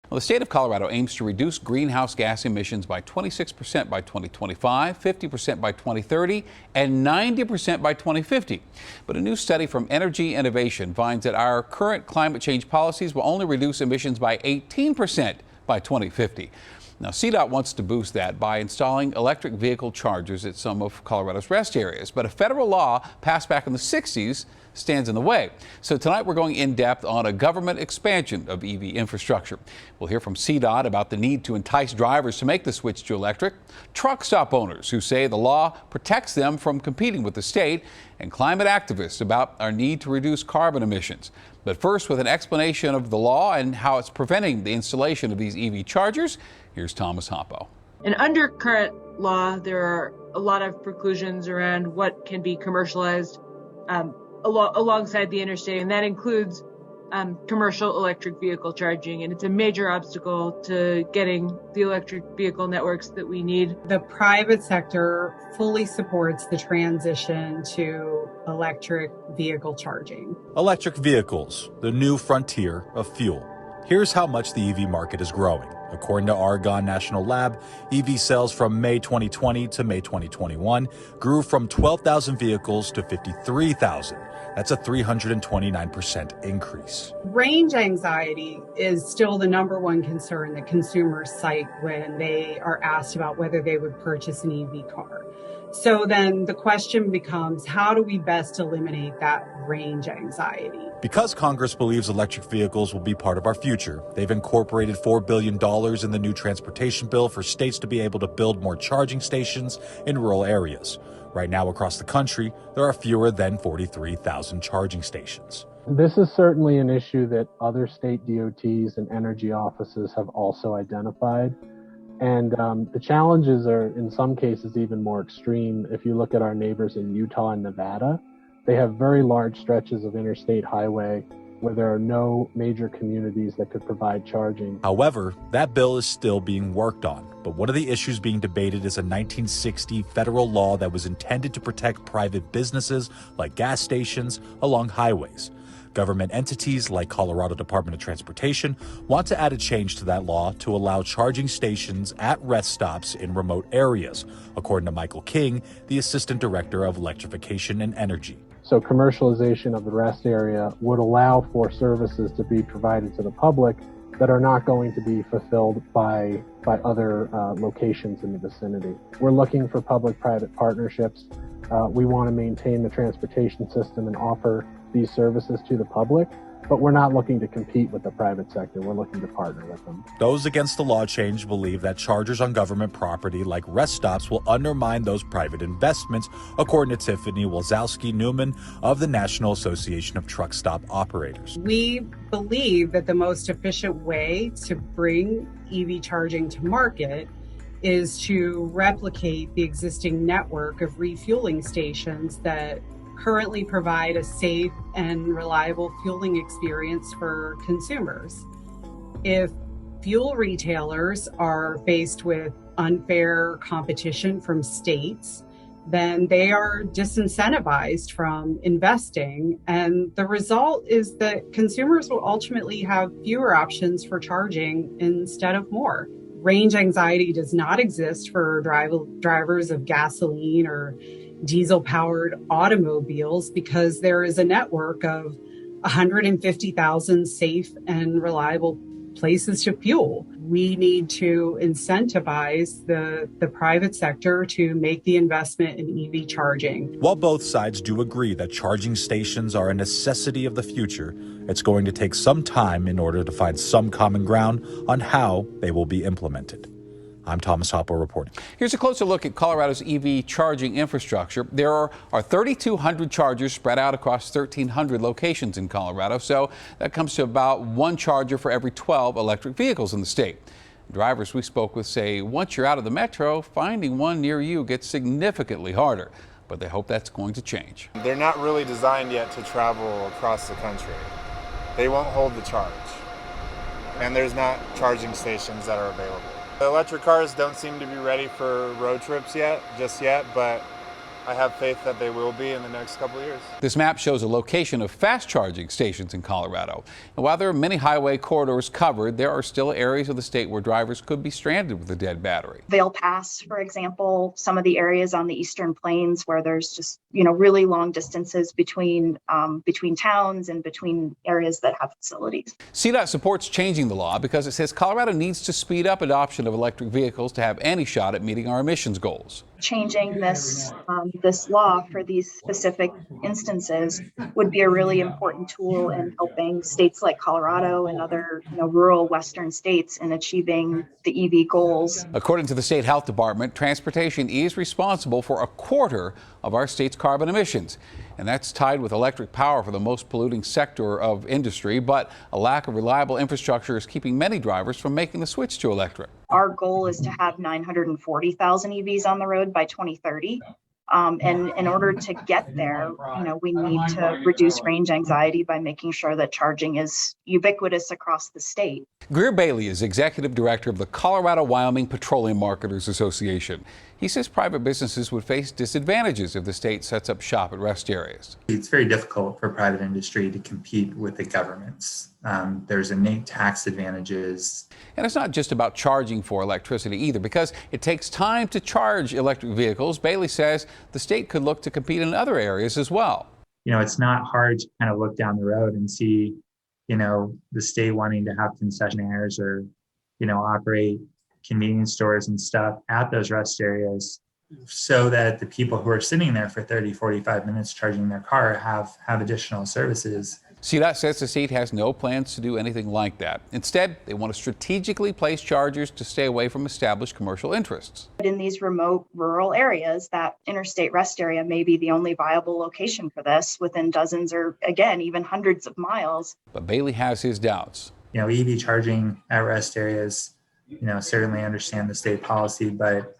Well, the state of Colorado aims to reduce greenhouse gas emissions by 26% by 2025, 50% by 2030, and 90% by 2050. But a new study from Energy Innovation finds that our current climate change policies will only reduce emissions by 18% by 2050. Now, CDOT wants to boost that by installing electric vehicle chargers at some of Colorado's rest areas. But a federal law passed back in the 60s stands in the way. So tonight we're going in depth on a government expansion of EV infrastructure. We'll hear from CDOT about the need to entice drivers to make the switch to electric, truck stop owners who say the law protects them from competing with the state, and climate activists about our need to reduce carbon emissions. But first, with an explanation of the law and how it's preventing the installation of these EV chargers, here's Thomas Hoppo. And under current law, there are a lot of preclusions around what can be commercialized alongside the interstate, and that includes commercial electric vehicle charging, and it's a major obstacle to getting the electric vehicle networks that we need. The private sector fully supports the transition to electric vehicle charging. Electric vehicles, the new frontier of fuel. Here's how much the EV market is growing. According to Argonne National Lab, EV sales from May 2020 to May 2021 grew from 12,000 vehicles to 53,000. That's a 329% increase. Range anxiety is still the number one concern that consumers cite when they are asked about whether they would purchase an EV car. So then the question becomes, how do we best eliminate that range anxiety? Because Congress believes electric vehicles will be part of our future, they've incorporated $4 billion in the new transportation bill for states to be able to build more charging stations in rural areas. Right now across the country, there are fewer than 43,000 charging stations. This is certainly an issue that other state DOTs and energy offices have also identified. And the challenges are, in some cases, even more extreme. If you look at our neighbors in Utah and Nevada, they have very large stretches of interstate highway where there are no major communities that could provide charging. However, that bill is still being worked on. But one of the issues being debated is a 1960 federal law that was intended to protect private businesses like gas stations along highways. Government entities like Colorado Department of Transportation want to add a change to that law to allow charging stations at rest stops in remote areas, according to Michael King, the Assistant Director of Electrification and Energy. So commercialization of the rest area would allow for services to be provided to the public that are not going to be fulfilled by other locations in the vicinity. We're looking for public-private partnerships. We want to maintain the transportation system and offer these services to the public, but we're not looking to compete with the private sector. We're looking to partner with them. Those against the law change believe that chargers on government property like rest stops will undermine those private investments, according to Tiffany Wazowski-Newman of the National Association of Truck Stop Operators. We believe that the most efficient way to bring EV charging to market is to replicate the existing network of refueling stations that currently provide a safe and reliable fueling experience for consumers. If fuel retailers are faced with unfair competition from states, then they are disincentivized from investing. And the result is that consumers will ultimately have fewer options for charging instead of more. Range anxiety does not exist for drivers of gasoline or diesel-powered automobiles because there is a network of 150,000 safe and reliable places to fuel. We need to incentivize the private sector to make the investment in EV charging. While both sides do agree that charging stations are a necessity of the future, it's going to take some time in order to find some common ground on how they will be implemented. I'm Thomas Hoppo reporting. Here's a closer look at Colorado's EV charging infrastructure. There are 3,200 chargers spread out across 1,300 locations in Colorado, so that comes to about one charger for every 12 electric vehicles in the state. Drivers we spoke with say once you're out of the metro, finding one near you gets significantly harder, but they hope that's going to change. They're not really designed yet to travel across the country. They won't hold the charge, and there's not charging stations that are available. The electric cars don't seem to be ready for road trips just yet, but I have faith that they will be in the next couple of years. This map shows a location of fast charging stations in Colorado. And while there are many highway corridors covered, there are still areas of the state where drivers could be stranded with a dead battery. Vail Pass, for example, some of the areas on the Eastern Plains where there's just, really long distances between towns and between areas that have facilities. CDOT supports changing the law because it says Colorado needs to speed up adoption of electric vehicles to have any shot at meeting our emissions goals. Changing this law for these specific instances would be a really important tool in helping states like Colorado and other rural western states in achieving the EV goals. According to the state health department, transportation is responsible for a quarter of our state's carbon emissions. And that's tied with electric power for the most polluting sector of industry. But a lack of reliable infrastructure is keeping many drivers from making the switch to electric. Our goal is to have 940,000 EVs on the road by 2030. And in order to get there, we need to reduce range anxiety by making sure that charging is ubiquitous across the state. Greer Bailey is executive director of the Colorado-Wyoming Petroleum Marketers Association. He says private businesses would face disadvantages if the state sets up shop at rest areas. It's very difficult for private industry to compete with the governments. There's innate tax advantages. And it's not just about charging for electricity either, because it takes time to charge electric vehicles. Bailey says the state could look to compete in other areas as well. It's not hard to kind of look down the road and see, the state wanting to have concessionaires or, operate convenience stores and stuff at those rest areas so that the people who are sitting there for 30, 45 minutes charging their car have additional services. CDOT says the state has no plans to do anything like that. Instead, they want to strategically place chargers to stay away from established commercial interests. In these remote rural areas, that interstate rest area may be the only viable location for this within dozens or, again, even hundreds of miles. But Bailey has his doubts. EV charging at rest areas, certainly understand the state policy, but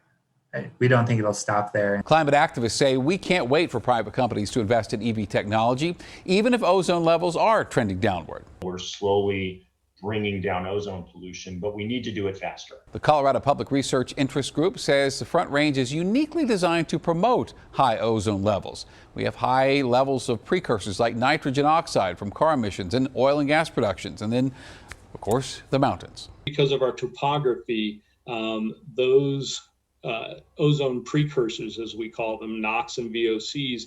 we don't think it'll stop there. Climate activists say we can't wait for private companies to invest in EV technology, even if ozone levels are trending downward. We're slowly bringing down ozone pollution, but we need to do it faster. The Colorado Public Research Interest Group says the Front Range is uniquely designed to promote high ozone levels. We have high levels of precursors like nitrogen oxide from car emissions and oil and gas productions, and then, of course, the mountains. Because of our topography, those ozone precursors, as we call them, NOx and VOCs,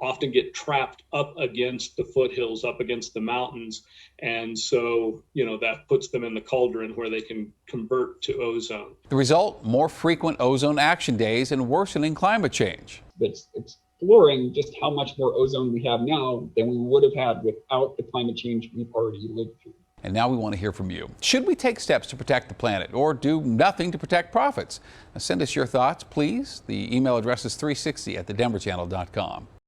often get trapped up against the foothills, up against the mountains. And so, that puts them in the cauldron where they can convert to ozone. The result, more frequent ozone action days and worsening climate change. It's exploring just how much more ozone we have now than we would have had without the climate change we've already lived through. And now we want to hear from you. Should we take steps to protect the planet or do nothing to protect profits? Now send us your thoughts, please. The email address is 360@thedenverchannel.com.